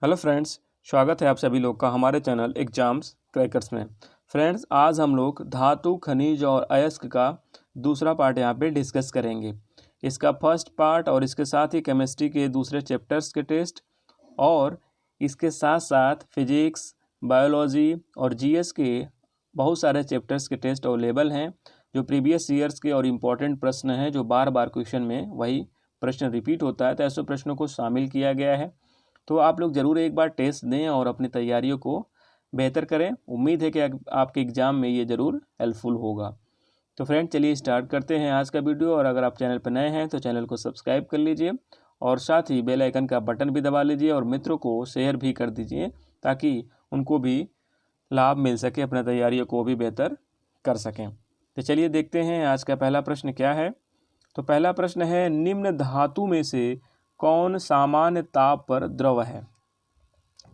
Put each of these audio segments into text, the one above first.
Hello friends, स्वागत है आप सभी लोग का हमारे चैनल एग्जाम्स क्रैकर्स में। फ्रेंड्स, आज हम लोग धातु, खनिज और अयस्क का दूसरा पार्ट यहाँ पे डिस्कस करेंगे। इसका फर्स्ट पार्ट और इसके साथ ही केमिस्ट्री के दूसरे चैप्टर्स के टेस्ट और इसके साथ साथ फिजिक्स, बायोलॉजी और जीएस के बहुत सारे चैप्टर्स के टेस्ट अवेलेबल हैं, जो प्रीवियस ईयर्स के और इम्पोर्टेंट प्रश्न हैं, जो बार बार क्वेश्चन में वही प्रश्न रिपीट होता है, तो ऐसे प्रश्नों को शामिल किया गया है। तो आप लोग ज़रूर एक बार टेस्ट दें और अपनी तैयारियों को बेहतर करें। उम्मीद है कि आपके एग्ज़ाम में ये ज़रूर हेल्पफुल होगा। तो फ्रेंड, चलिए स्टार्ट करते हैं आज का वीडियो। और अगर आप चैनल पर नए हैं तो चैनल को सब्सक्राइब कर लीजिए और साथ ही बेल आइकन का बटन भी दबा लीजिए और मित्रों को शेयर भी कर दीजिए, ताकि उनको भी लाभ मिल सके, अपने तैयारियों को भी बेहतर कर सकें। तो चलिए देखते हैं आज का पहला प्रश्न क्या है। तो पहला प्रश्न है, निम्न धातु में से कौन सामान्य ताप पर द्रव है।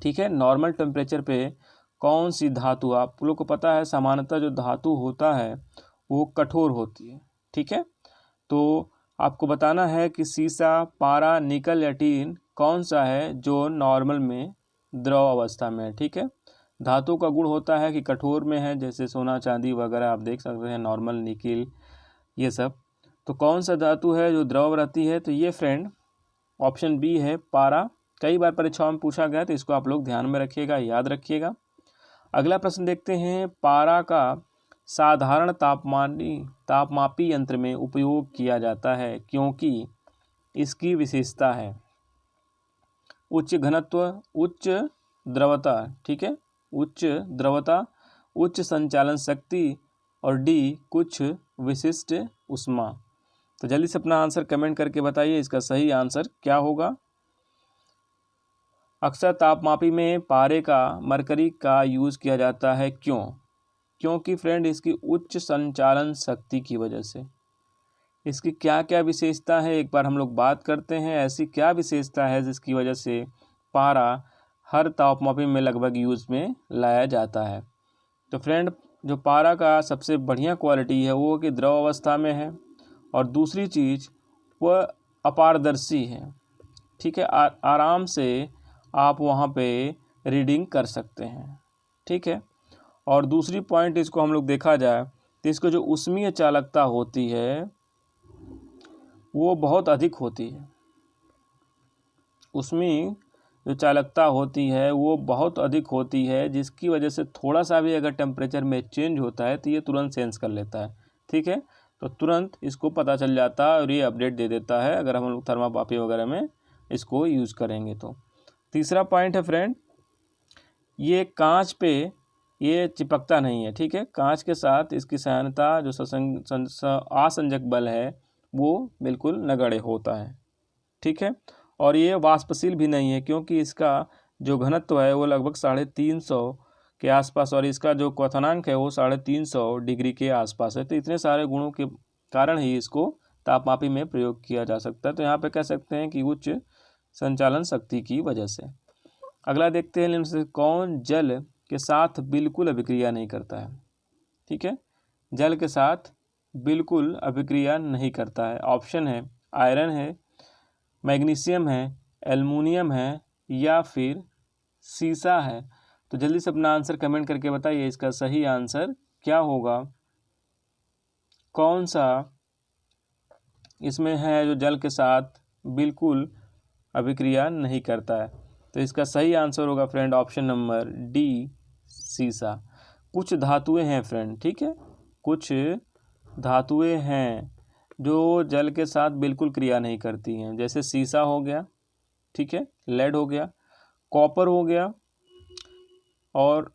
ठीक है, नॉर्मल टेम्परेचर पे कौन सी धातु, आप लोग को पता है सामान्यतः जो धातु होता है वो कठोर होती है। ठीक है, तो आपको बताना है कि सीसा, पारा, निकल या टीन कौन सा है जो नॉर्मल में द्रव अवस्था में है। ठीक है, धातु का गुण होता है कि कठोर में है, जैसे सोना, चांदी वगैरह आप देख सकते हैं, नॉर्मल, निकिल, ये सब। तो कौन सा धातु है जो द्रव रहती है, तो ये फ्रेंड ऑप्शन बी है, पारा। कई बार परीक्षाओं में पूछा गया, तो इसको आप लोग ध्यान में रखिएगा, याद रखिएगा। अगला प्रश्न देखते हैं, पारा का साधारण तापमापी यंत्र में उपयोग किया जाता है क्योंकि इसकी विशेषता है उच्च घनत्व, उच्च द्रवता। ठीक है, उच्च द्रवता, उच्च संचालन शक्ति और डी कुछ विशिष्ट ऊष्मा। तो जल्दी से अपना आंसर कमेंट करके बताइए, इसका सही आंसर क्या होगा। अक्सर तापमापी में पारे का मरकरी का यूज़ किया जाता है, क्योंकि फ्रेंड इसकी उच्च संचालन शक्ति की वजह से। इसकी क्या क्या विशेषता है, एक बार हम लोग बात करते हैं। ऐसी क्या विशेषता है जिसकी वजह से पारा हर तापमापी में लगभग यूज़ में लाया जाता है। तो फ्रेंड, जो पारा का सबसे बढ़िया क्वालिटी है वो कि द्रव अवस्था में है, और दूसरी चीज़ वह अपारदर्शी है। ठीक है, आराम से आप वहाँ पे रीडिंग कर सकते हैं। ठीक है, और दूसरी पॉइंट इसको हम लोग देखा जाए तो इसको जो ऊष्मीय चालकता होती है वो बहुत अधिक होती है। ऊष्मीय जो चालकता होती है वो बहुत अधिक होती है, जिसकी वजह से थोड़ा सा भी अगर टेम्परेचर में चेंज होता है तो ये तुरंत सेंस कर लेता है। ठीक है, तो तुरंत इसको पता चल जाता है और ये अपडेट दे देता है अगर हम लोग थर्मापापी वगैरह में इसको यूज़ करेंगे तो। तीसरा पॉइंट है फ्रेंड, ये कांच पे ये चिपकता नहीं है। ठीक है, कांच के साथ इसकी सहायता जो आसंजक बल है वो बिल्कुल नगण्य होता है। ठीक है, और ये वाष्पशील भी नहीं है, क्योंकि इसका जो घनत्व है वो लगभग 350 के आसपास, और इसका जो क्वथनांक है वो 350 डिग्री के आसपास है। तो इतने सारे गुणों के कारण ही इसको तापमापी में प्रयोग किया जा सकता है। तो यहाँ पे कह सकते हैं कि उच्च संचालन शक्ति की वजह से। अगला देखते हैं, इनमें से कौन जल के साथ बिल्कुल अभिक्रिया नहीं करता है। ठीक है, जल के साथ बिल्कुल अभिक्रिया नहीं करता है। ऑप्शन है आयरन है, मैग्नीशियम है, एल्युमिनियम है या फिर सीसा है। तो जल्दी से अपना आंसर कमेंट करके बताइए, इसका सही आंसर क्या होगा। कौन सा इसमें है जो जल के साथ बिल्कुल अभिक्रिया नहीं करता है। तो इसका सही आंसर होगा फ्रेंड ऑप्शन नंबर डी, सीसा। कुछ धातुएं हैं फ्रेंड, ठीक है, कुछ धातुएं हैं जो जल के साथ बिल्कुल क्रिया नहीं करती हैं, जैसे सीसा हो गया, ठीक है, लेड हो गया, कॉपर हो गया और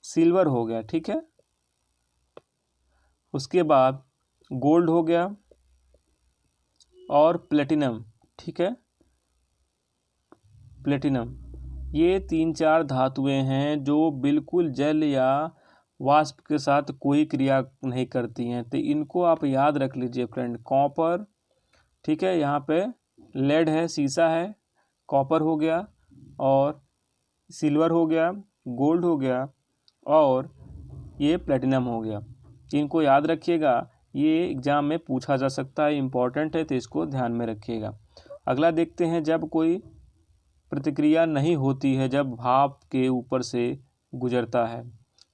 सिल्वर हो गया। ठीक है, उसके बाद गोल्ड हो गया और प्लेटिनम। ठीक है, प्लेटिनम। ये 3-4 धातुएं हैं जो बिल्कुल जल या वाष्प के साथ कोई क्रिया नहीं करती हैं। तो इनको आप याद रख लीजिए फ्रेंड। कॉपर, ठीक है, यहाँ पे लेड है, सीसा है, कॉपर हो गया और सिल्वर हो गया, गोल्ड हो गया और ये प्लेटिनम हो गया। इनको याद रखिएगा, ये एग्ज़ाम में पूछा जा सकता है, इम्पॉर्टेंट है, तो इसको ध्यान में रखिएगा। अगला देखते हैं, जब कोई प्रतिक्रिया नहीं होती है जब भाप के ऊपर से गुजरता है?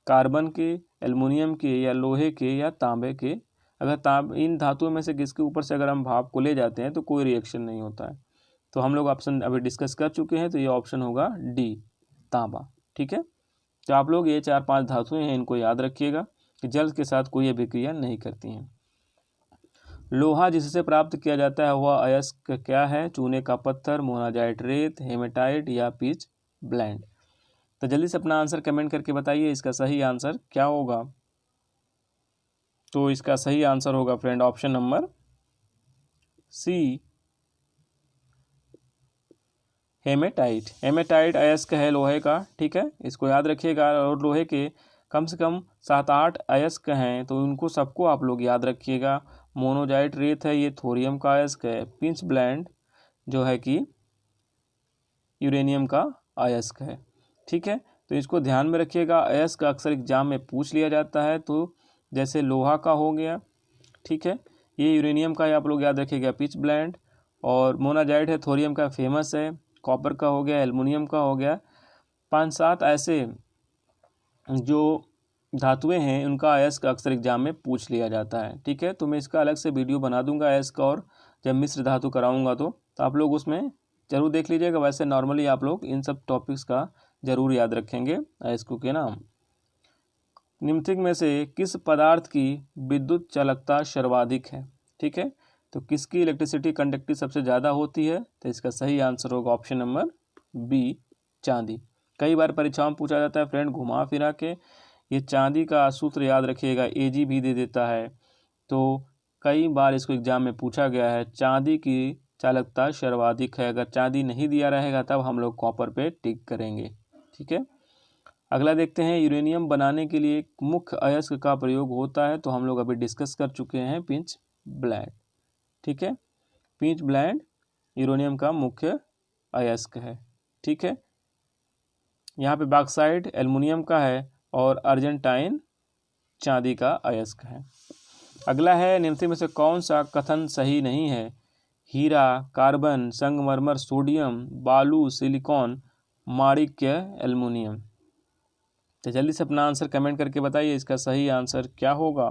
कार्बन के, एल्युमिनियम के, या लोहे के, या तांबे के? अगर इन धातुओं में से किसके ऊपर से अगर हम भाप को ले जाते हैं तो कोई रिएक्शन नहीं होता है। तो हम लोग ऑप्शन अभी डिस्कस कर चुके हैं, तो ये ऑप्शन होगा डी, तांबा। ठीक है, तो आप लोग ये 4-5 धातुएं हैं, इनको याद रखिएगा कि जल के साथ कोई अभिक्रिया नहीं करती हैं। लोहा जिससे प्राप्त किया जाता है वह अयस्क क्या है? चूने का पत्थर, मोनाजाइट रेत, हेमेटाइट, या पिच ब्लेंड? तो जल्दी से अपना आंसर कमेंट करके बताइए, इसका सही आंसर क्या होगा? तो इसका सही आंसर होगा फ्रेंड option number c, hematite. Hematite अयस्क है लोहे का। ठीक है, इसको याद रखिएगा। और लोहे के कम से कम 7-8 अयस्क हैं, तो उनको सबको आप लोग याद रखिएगा। मोनोजाइट रेत है, ये थोरियम का अयस्क है। पिंच ब्लेंड जो है कि यूरेनियम का अयस्क है। ठीक है, तो इसको ध्यान में रखिएगा। अयस्क अक्सर एग्जाम में पूछ लिया जाता है, तो जैसे लोहा का हो गया, ठीक है, ये यूरेनियम का आप लोग याद रखिएगा, पिच ब्लेंड। और मोनाजाइट है, थोरियम का फेमस है। कॉपर का हो गया, एल्युमिनियम का हो गया। 5-7 ऐसे जो धातुएं हैं उनका अयस्क अक्सर एग्जाम में पूछ लिया जाता है। ठीक है, तो मैं इसका अलग से वीडियो बना दूंगा अयस्क, और जब मिश्र धातु कराऊंगा तो आप लोग उसमें ज़रूर देख लीजिएगा। वैसे नॉर्मली आप लोग इन सब टॉपिक्स का ज़रूर याद रखेंगे अयस्कों के नाम। निम्नलिखित में से किस पदार्थ की विद्युत चालकता सर्वाधिक है? ठीक है, तो किसकी इलेक्ट्रिसिटी कंडक्टिव सबसे ज़्यादा होती है? तो इसका सही आंसर होगा ऑप्शन नंबर बी, चांदी। कई बार परीक्षाओं में पूछा जाता है फ्रेंड घुमा फिरा के। ये चांदी का सूत्र याद रखिएगा, एजी भी दे देता है, तो कई बार इसको एग्जाम में पूछा गया है। चांदी की चालकता सर्वाधिक है। अगर चांदी नहीं दिया रहेगा तब हम लोग कॉपर पे टिक करेंगे। ठीक है, अगला देखते हैं। यूरेनियम बनाने के लिए मुख्य अयस्क का प्रयोग होता है, तो हम लोग अभी डिस्कस कर चुके हैं, पिंच ब्लेंड। ठीक है, पिंच ब्लेंड यूरेनियम का मुख्य अयस्क है। ठीक है, यहाँ पे बॉक्साइट एल्युमिनियम का है, और अर्जेंटाइन चांदी का अयस्क है। अगला है, निम्नलिखित में से कौन सा कथन सही नहीं है? हीरा, कार्बन, संगमरमर, सोडियम, बालू, सिलिकॉन, माणिक्य, एल्युमिनियम? तो जल्दी से अपना आंसर कमेंट करके बताइए, इसका सही आंसर क्या होगा?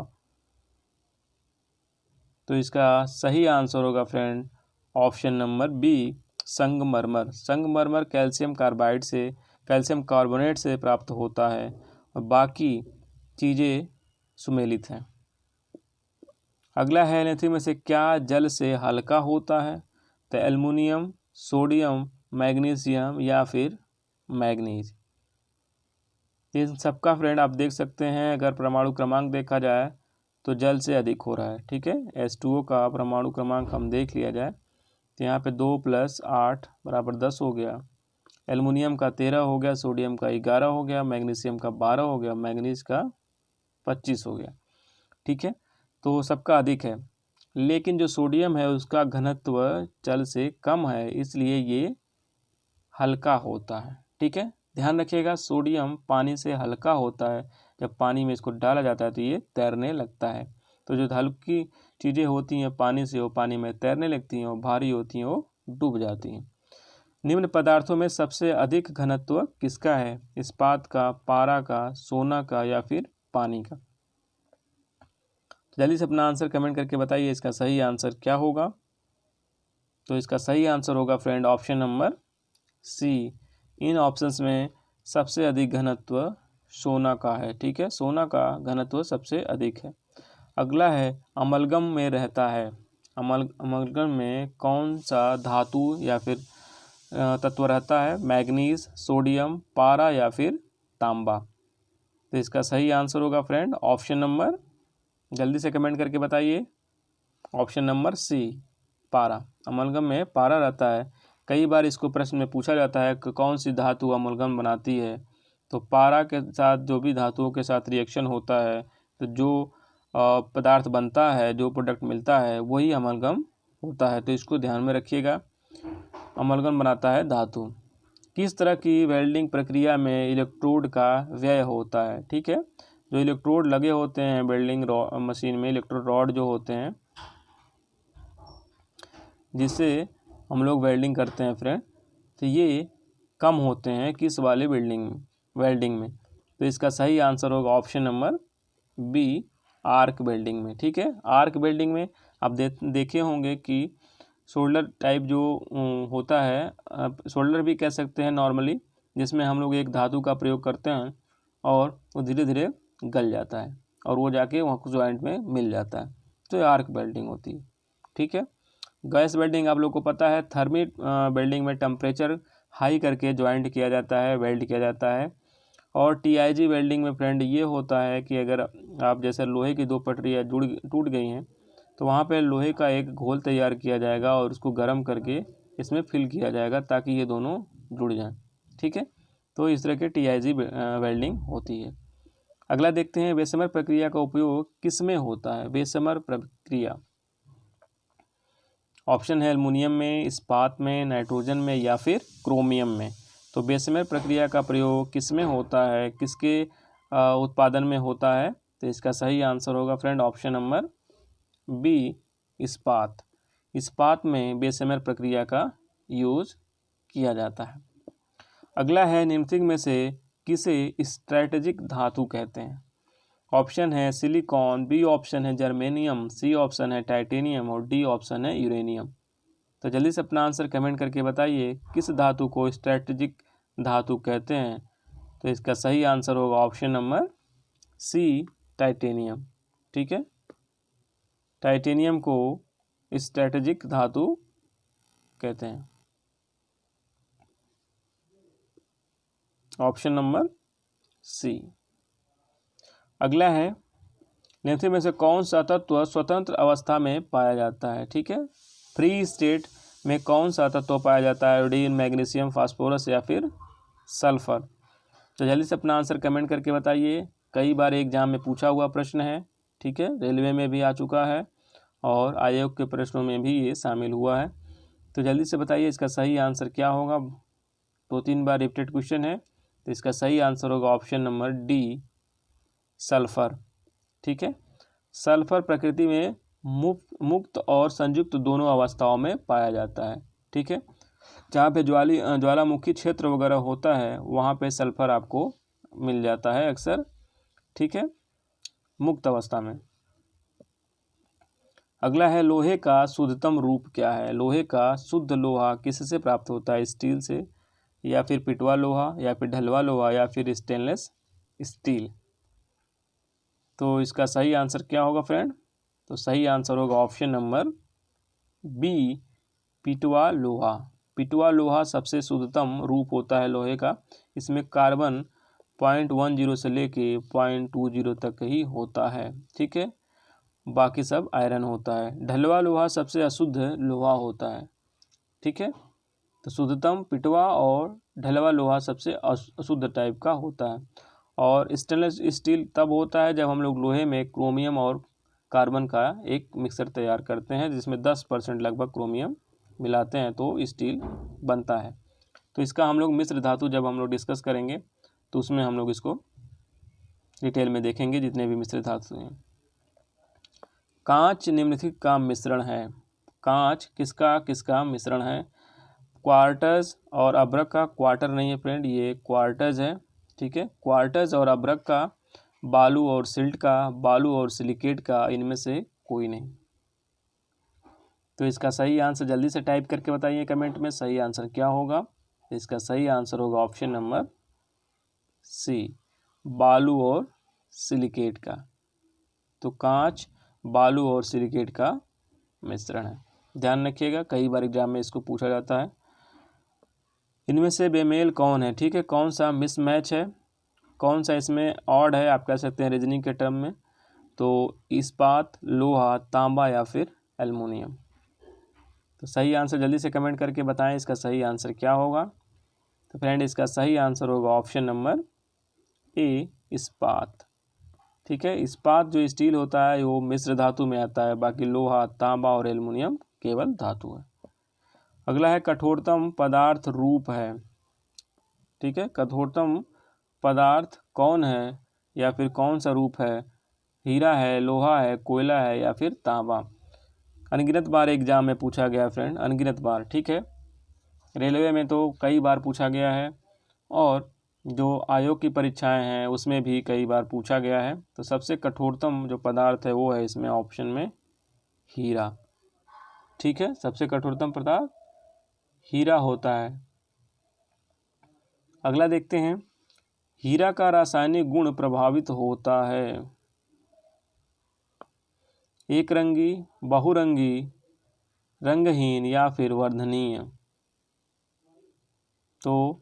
तो इसका सही आंसर होगा फ्रेंड ऑप्शन नंबर बी, संगमरमर। संगमरमर कैल्शियम कार्बाइड से, कैल्शियम कार्बोनेट से प्राप्त होता है, और बाकी चीज़ें सुमेलित हैं। अगला है, निम्नलिखित में से क्या जल से हल्का होता है? तो एल्युमिनियम, सोडियम, मैग्नीशियम, या फिर मैग्नीज? इन सबका फ्रेंड आप देख सकते हैं, अगर परमाणु क्रमांक देखा जाए तो जल से अधिक हो रहा है। ठीक है, H2O का परमाणु क्रमांक हम देख लिया जाए तो यहाँ पे 2 + 8 = 10 हो गया। एल्युमिनियम का 13 हो गया, सोडियम का 11 हो गया, मैग्नीशियम का 12 हो गया, मैग्नीज का 25 हो गया। ठीक है, तो सबका अधिक है, लेकिन जो सोडियम है उसका घनत्व जल से कम है, इसलिए ये हल्का होता है। ठीक है, ध्यान रखिएगा, सोडियम पानी से हल्का होता है। जब पानी में इसको डाला जाता है तो ये तैरने लगता है। तो जो हल्की चीज़ें होती हैं पानी से, वो पानी में तैरने लगती हैं, और भारी होती हैं वो डूब जाती हैं। निम्न पदार्थों में सबसे अधिक घनत्व किसका है? इस्पात का, पारा का, सोना का, या फिर पानी का? जल्दी से अपना आंसर कमेंट करके बताइए, इसका सही आंसर क्या होगा? तो इसका सही आंसर होगा फ्रेंड ऑप्शन नंबर सी। इन ऑप्शंस में सबसे अधिक घनत्व सोना का है। ठीक है, सोना का घनत्व सबसे अधिक है। अगला है, अमलगम में रहता है। अमलगम में कौन सा धातु या फिर तत्व रहता है? मैग्नीज, सोडियम, पारा, या फिर तांबा? तो इसका सही आंसर होगा फ्रेंड ऑप्शन नंबर, जल्दी से कमेंट करके बताइए, ऑप्शन नंबर सी, पारा। अमलगम में पारा रहता है। कई बार इसको प्रश्न में पूछा जाता है कि कौन सी धातु अमलगम बनाती है? तो पारा के साथ जो भी धातुओं के साथ रिएक्शन होता है, तो जो पदार्थ बनता है, जो प्रोडक्ट मिलता है, वही अमलगम होता है। तो इसको ध्यान में रखिएगा, अमलगम बनाता है धातु। किस तरह की वेल्डिंग प्रक्रिया में इलेक्ट्रोड का व्यय होता है? ठीक है, जो इलेक्ट्रोड लगे होते हैं वेल्डिंग मशीन में, इलेक्ट्रोड रॉड जो होते हैं जिससे हम लोग वेल्डिंग करते हैं फ्रेंड, तो ये कम होते हैं किस वाले वेल्डिंग में। तो इसका सही आंसर होगा option number b, arc welding में। ठीक है, आर्क वेल्डिंग में आप देखे होंगे कि शोल्डर टाइप जो होता है, शोल्डर भी कह सकते हैं नॉर्मली, जिसमें हम लोग एक धातु का प्रयोग करते हैं और वो धीरे धीरे गल जाता है और वो जाके वहाँ जॉइंट में मिल जाता है, तो ये आर्क वेल्डिंग होती है। ठीक है, गैस वेल्डिंग आप लोग को पता है, थर्मिट वेल्डिंग में टेम्परेचर हाई करके जॉइंट किया जाता है, वेल्ड किया जाता है। और टीआईजी वेल्डिंग में फ्रेंड ये होता है कि अगर आप जैसे लोहे की दो पटरियाँ टूट गई हैं तो वहाँ पे लोहे का एक घोल तैयार किया जाएगा और उसको गर्म करके इसमें फिल किया जाएगा ताकि ये दोनों जुड़ जाएं। ठीक है, तो इस तरह के टीआईजी वेल्डिंग होती है। अगला देखते हैं, बेसमर प्रक्रिया का उपयोग किस में होता है। बेसमर प्रक्रिया, ऑप्शन है एल्युमिनियम में, इस्पात में, नाइट्रोजन में या फिर क्रोमियम में। तो बेसमर प्रक्रिया का प्रयोग किस में होता है, किसके उत्पादन में होता है। तो इसका सही आंसर होगा फ्रेंड ऑप्शन नंबर बी, इस्पात। इस्पात में बेसमर प्रक्रिया का यूज किया जाता है। अगला है, निम्नलिखित में से किसे स्ट्रैटेजिक धातु कहते हैं। ऑप्शन है सिलिकॉन, बी ऑप्शन है जर्मेनियम, सी ऑप्शन है टाइटेनियम और डी ऑप्शन है यूरेनियम। तो जल्दी से अपना आंसर कमेंट करके बताइए किस धातु को स्ट्रैटेजिक धातु कहते हैं। तो इसका सही आंसर होगा ऑप्शन नंबर सी, टाइटेनियम। ठीक है, टाइटेनियम को स्ट्रैटेजिक धातु कहते हैं। Option number c. अगला है, निम्नलिखित में से कौन सा तत्व स्वतंत्र अवस्था में पाया जाता है। ठीक है, फ्री स्टेट में कौन सा तत्व पाया जाता है, आयोडीन, मैग्नीशियम, फास्फोरस या फिर सल्फर। तो जल्दी से अपना आंसर कमेंट करके बताइए। कई बार एग्जाम में पूछा हुआ प्रश्न है। ठीक है, रेलवे में भी आ चुका है और आयोग के प्रश्नों में भी ये शामिल हुआ है। तो जल्दी से बताइए इसका सही आंसर क्या होगा। 2-3 बार रिपीटेड क्वेश्चन है, तो इसका सही आंसर होगा ऑप्शन नंबर डी, सल्फर। ठीक है, सल्फर प्रकृति में मुक्त और संयुक्त दोनों अवस्थाओं में पाया जाता है। ठीक है, जहाँ पे ज्वालामुखी क्षेत्र वगैरह होता है वहाँ पे सल्फर आपको मिल जाता है अक्सर। ठीक है, मुक्त अवस्था में। अगला है, लोहे का शुद्धतम रूप क्या है। लोहे का शुद्ध लोहा किससे प्राप्त होता है, स्टील से या फिर पिटवा लोहा या फिर ढलवा लोहा या फिर स्टेनलेस स्टील। तो इसका सही आंसर क्या होगा फ्रेंड। तो सही आंसर होगा ऑप्शन नंबर बी, पिटवा लोहा। पिटवा लोहा सबसे शुद्धतम रूप होता है लोहे का। इसमें कार्बन 0.10 से लेके 0.20 तक ही होता है। ठीक है, बाकी सब आयरन होता है। ढलवा लोहा सबसे अशुद्ध लोहा होता है। ठीक है, तो शुद्धतम पिटवा और ढलवा लोहा सबसे अशुद्ध टाइप का होता है। और स्टेनलेस स्टील तब होता है जब हम लोग लोहे में क्रोमियम और कार्बन का एक मिक्सर तैयार करते हैं जिसमें 10% लगभग क्रोमियम मिलाते हैं तो स्टील बनता है। तो इसका हम लोग मिश्र धातु जब हम लोग डिस्कस करेंगे तो उसमें हम लोग इसको डिटेल में देखेंगे जितने भी मिश्र धातु हैं। कांच निम्नलिखित का मिश्रण है। कांच किसका किसका मिश्रण है। क्वार्टज और अभ्रक का, क्वार्टर नहीं है फ्रेंड, ये क्वार्टज है। ठीक है, क्वार्टज और अभ्रक का, बालू और सिल्ट का, बालू और सिलिकेट का, इनमें से कोई नहीं। तो इसका सही आंसर जल्दी से टाइप करके बताइए कमेंट में, सही आंसर क्या होगा। इसका सही आंसर होगा ऑप्शन नंबर सी, बालू और सिलिकेट का। तो कांच, बालू और सिलिकेट का मिश्रण है। ध्यान रखिएगा, कई बार एग्जाम में इसको पूछा जाता है। इनमें से बेमेल कौन है। ठीक है, कौन सा मिसमैच है, कौन सा इसमें ऑड है, आप कह सकते हैं रीजनिंग के टर्म में। तो इस्पात, लोहा, तांबा या फिर एल्युमिनियम। तो सही आंसर जल्दी से कमेंट करके बताएं इसका सही आंसर क्या होगा। तो फ्रेंड इसका सही आंसर होगा ऑप्शन नंबर ए, इस्पात। ठीक है, इस्पात जो स्टील होता है वो मिश्र धातु में आता है, बाकी लोहा, तांबा और एल्युमिनियम केवल धातु है। अगला है, कठोरतम पदार्थ रूप है। ठीक है, कठोरतम पदार्थ कौन है या फिर कौन सा रूप है। हीरा है, लोहा है, कोयला है या फिर तांबा। अनगिनत बार एग्जाम में पूछा गया फ्रेंड, अनगिनत बार। ठीक है, रेलवे में तो कई बार पूछा गया है और जो आयोग की परीक्षाएं हैं उसमें भी कई बार पूछा गया है। तो सबसे कठोरतम जो पदार्थ है वो है इसमें ऑप्शन में हीरा। ठीक है, सबसे कठोरतम पदार्थ हीरा होता है। अगला देखते हैं, हीरा का रासायनिक गुण प्रभावित होता है एक रंगी, बहुरंगी, रंगहीन या फिर वर्धनीय। तो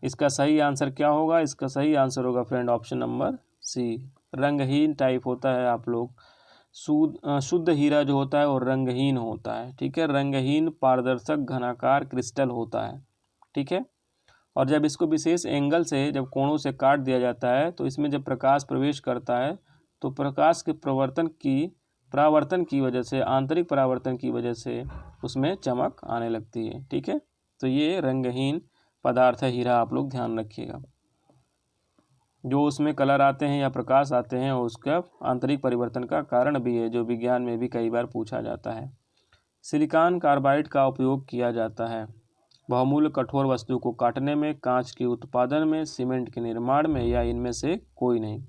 इसका सही आंसर क्या होगा? इसका सही आंसर होगा फ्रेंड ऑप्शन नंबर सी, रंगहीन टाइप होता है। आप लोग शुद्ध हीरा जो होता है वो रंगहीन होता है। ठीक है, रंगहीन पारदर्शक घनाकार क्रिस्टल होता है। ठीक है, और जब इसको विशेष एंगल से जब कोणों से काट दिया जाता है तो इसमें जब प्रकाश प्रवेश करता है तो प्रकाश के परावर्तन की वजह से, आंतरिक परावर्तन की वजह से उसमें चमक आने लगती है। ठीक है, तो ये रंगहीन पदार्थ है हीरा, आप लोग ध्यान रखिएगा। जो उसमें कलर आते हैं या प्रकाश आते हैं उसका आंतरिक परिवर्तन का कारण भी है, जो विज्ञान में भी कई बार पूछा जाता है। सिलिकॉन कार्बाइड का उपयोग किया जाता है बहुमूल्य कठोर वस्तु को काटने में, कांच के उत्पादन में, सीमेंट के निर्माण में, या इनमें से कोई नहीं।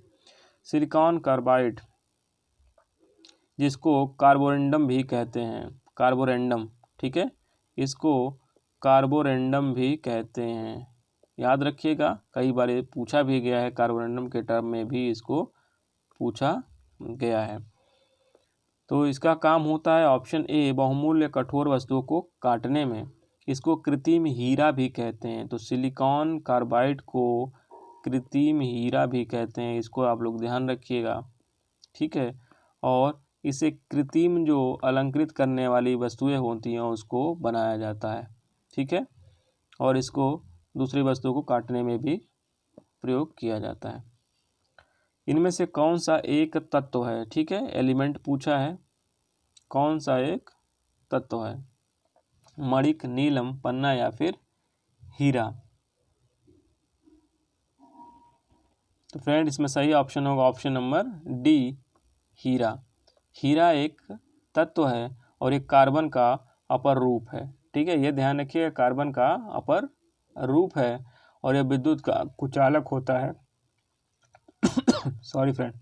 सिलिकॉन कार्बाइड, जिसको कार्बोरेंडम भी कहते हैं, कार्बोरेंडम, ठीक है, इसको कार्बोरेंडम भी कहते हैं। याद रखिएगा, कई बार ये पूछा भी गया है, कार्बोरेंडम के टर्म में भी इसको पूछा गया है। तो इसका काम होता है ऑप्शन ए, बहुमूल्य कठोर वस्तुओं को काटने में। इसको कृत्रिम हीरा भी कहते हैं। तो सिलिकॉन कार्बाइड को कृत्रिम हीरा भी कहते हैं, इसको आप लोग ध्यान रखिएगा। ठीक है, और इसे कृत्रिम जो अलंकृत करने वाली वस्तुएं होती हैं उसको बनाया जाता है। ठीक है, और इसको दूसरी वस्तुओं को काटने में भी प्रयोग किया जाता है। इनमें से कौन सा एक तत्व है? ठीक है, एलिमेंट पूछा है, कौन सा एक तत्व है? मणिक, नीलम, पन्ना या फिर हीरा? तो फ्रेंड इसमें सही ऑप्शन होगा ऑप्शन नंबर डी, हीरा। हीरा एक तत्व है और एक कार्बन का अपर रूप है। ठीक है, ये ध्यान रखिए, कार्बन का अपर रूप है और यह विद्युत का कुचालक होता है। सॉरी फ्रेंड,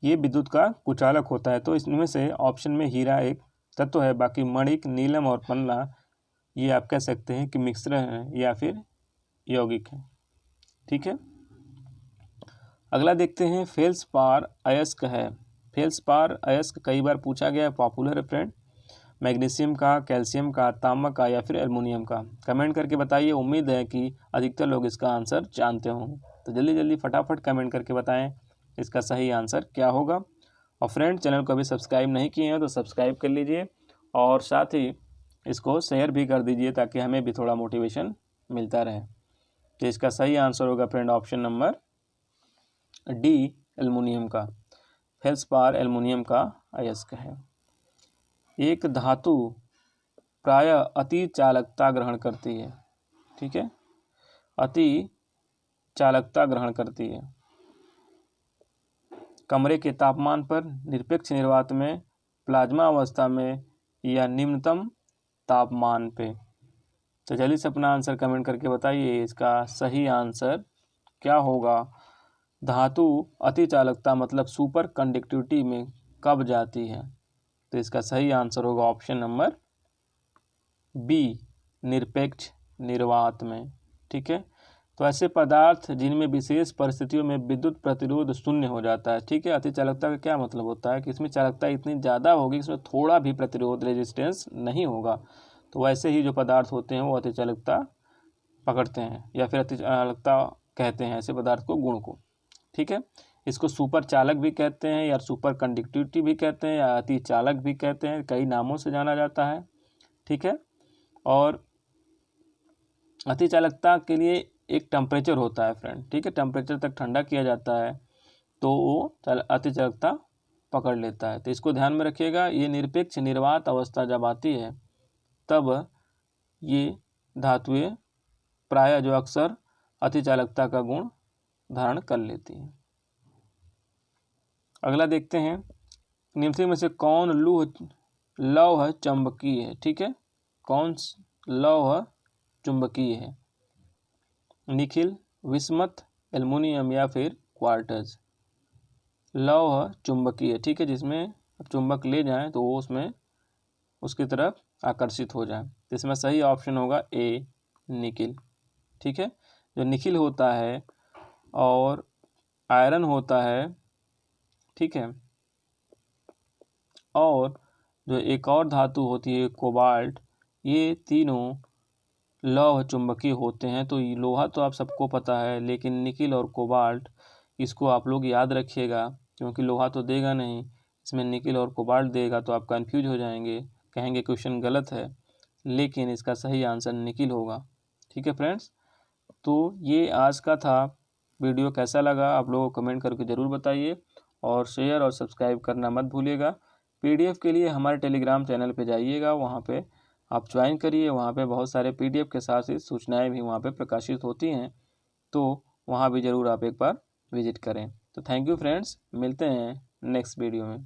ये विद्युत का कुचालक होता है। तो इसमें से ऑप्शन में हीरा एक तत्व है, बाकी मणिक, नीलम और पन्ना ये आप कह सकते हैं कि मिश्र हैं या फिर यौगिक हैं। ठीक है, अगला देखते हैं, फेल्सपार अयस्क है। फेल्सपार अयस्क कई बार पूछा गया है, पॉपुलर है फ्रेंड। मैग्नीशियम का, कैल्शियम का, तांबा का या फिर एल्युमिनियम का? कमेंट करके बताइए, उम्मीद है कि अधिकतर लोग इसका आंसर जानते होंगे। तो जल्दी जल्दी फटाफट कमेंट करके बताएं इसका सही आंसर क्या होगा। और फ्रेंड, चैनल को अभी सब्सक्राइब नहीं किए हैं तो सब्सक्राइब कर लीजिए और साथ ही इसको शेयर भी कर दीजिए ताकि हमें भी थोड़ा मोटिवेशन मिलता रहे। तो इसका सही आंसर होगा फ्रेंड ऑप्शन नंबर डी, एल्युमिनियम का। फेल्सपार एल्युमिनियम का अयस्क है। एक धातु प्रायः अति चालकता ग्रहण करती है। ठीक है, अति चालकता ग्रहण करती है कमरे के तापमान पर, निरपेक्ष निर्वात में, प्लाज्मा अवस्था में या निम्नतम तापमान पे? तो जल्दी से अपना आंसर कमेंट करके बताइए इसका सही आंसर क्या होगा। धातु अति चालकता मतलब सुपर कंडक्टिविटी में कब जाती है? तो इसका सही आंसर होगा ऑप्शन नंबर बी, निरपेक्ष निर्वात में। ठीक है, तो ऐसे पदार्थ जिनमें विशेष परिस्थितियों में विद्युत प्रतिरोध शून्य हो जाता है। ठीक है, अति चालकता का क्या मतलब होता है कि इसमें चालकता इतनी ज़्यादा होगी, इसमें थोड़ा भी प्रतिरोध रेजिस्टेंस नहीं होगा। तो वैसे ही जो पदार्थ होते हैं वो अति चालकता पकड़ते हैं या फिर अति चालकता कहते हैं ऐसे पदार्थ को, गुण को। ठीक है, इसको सुपर चालक भी कहते हैं या सुपर कंडक्टिविटी भी कहते हैं या अति चालक भी कहते हैं, कई नामों से जाना जाता है। ठीक है, और अति चालकता के लिए एक टेम्परेचर होता है फ्रेंड। ठीक है, टेम्परेचर तक ठंडा किया जाता है तो वो अति चालकता पकड़ लेता है। तो इसको ध्यान में रखिएगा, ये निरपेक्ष निर्वात अवस्था जब आती है तब ये धातुएं प्रायः जो अक्सर अति चालकता का गुण धारण कर लेती हैं। अगला देखते हैं, निम्नलिखित में से कौन लौह चुंबकीय है? ठीक है, कौन लौह चुंबकीय है? निखिल, विस्मत, एल्युमिनियम या फिर क्वार्ट्ज? लौह चुंबकीय, ठीक है, जिसमें चुंबक ले जाएं तो वो उसमें उसकी तरफ आकर्षित हो जाए। तो इसमें सही ऑप्शन होगा ए, निकिल। ठीक है, जो निकिल होता है और आयरन होता है, ठीक है, और जो एक और धातु होती है कोबाल्ट, ये तीनों लौह चुंबकीय होते हैं। तो लोहा तो आप सबको पता है, लेकिन निकिल और कोबाल्ट इसको आप लोग याद रखिएगा, क्योंकि लोहा तो देगा नहीं, इसमें निकिल और कोबाल्ट देगा तो आप कंफ्यूज हो जाएंगे, कहेंगे क्वेश्चन गलत है, लेकिन इसका सही आंसर निकिल होगा। ठीक है फ्रेंड्स, तो ये आज का था। वीडियो कैसा लगा आप लोगों को कमेंट करके ज़रूर बताइए, और शेयर और सब्सक्राइब करना मत भूलिएगा। पीडीएफ के लिए हमारे टेलीग्राम चैनल पे जाइएगा, वहाँ पे आप ज्वाइन करिए, वहाँ पे बहुत सारे पीडीएफ के साथ ही सूचनाएं भी वहाँ पे प्रकाशित होती हैं, तो वहाँ भी ज़रूर आप एक बार विजिट करें। तो थैंक यू फ्रेंड्स, मिलते हैं नेक्स्ट वीडियो में।